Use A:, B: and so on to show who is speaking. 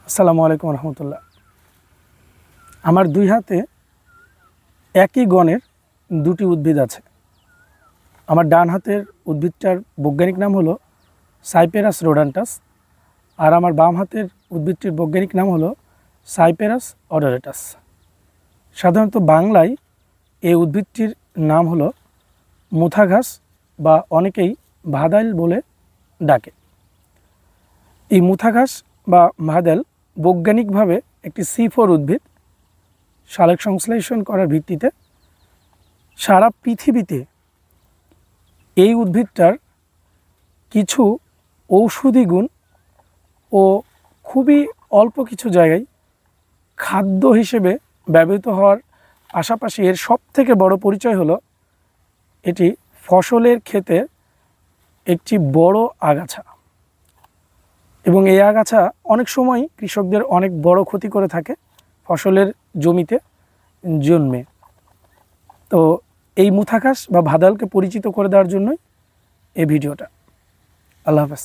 A: আসসালামু আলাইকুম রহমতুল্লাহ। আমার দুই হাতে একই গণের দুটি উদ্ভিদ আছে। আমার ডান হাতের উদ্ভিদটার বৈজ্ঞানিক নাম হলো সাইপেরাস রোডান্টাস, আর আমার বাম হাতের উদ্ভিদটির বৈজ্ঞানিক নাম হলো সাইপেরাস অডোরেটাস। সাধারণত বাংলায় এই উদ্ভিদটির নাম হলো মুথা ঘাস বা অনেকেই ভাদাইল বলে ডাকে। এই মুথা ঘাস বা ভাদাইল বৈজ্ঞানিকভাবে একটি C4 উদ্ভিদ। সালোক সংশ্লেষণ করার ভিত্তিতে সারা পৃথিবীতে এই উদ্ভিদটার কিছু ঔষধি গুণ ও খুবই অল্প কিছু জায়গায় খাদ্য হিসেবে ব্যবহৃত হওয়ার পাশাপাশি এর সবথেকে বড় পরিচয় হলো এটি ফসলের ক্ষেতে একটি বড় আগাছা, এবং এই আগাছা অনেক সময় কৃষকদের অনেক বড় ক্ষতি করে থাকে ফসলের জমিতে জন্মে। তো এই মুথা ঘাস বা ভাদালকে পরিচিত করে দেওয়ার জন্যই এই ভিডিওটা। আল্লাহ হাফেজ।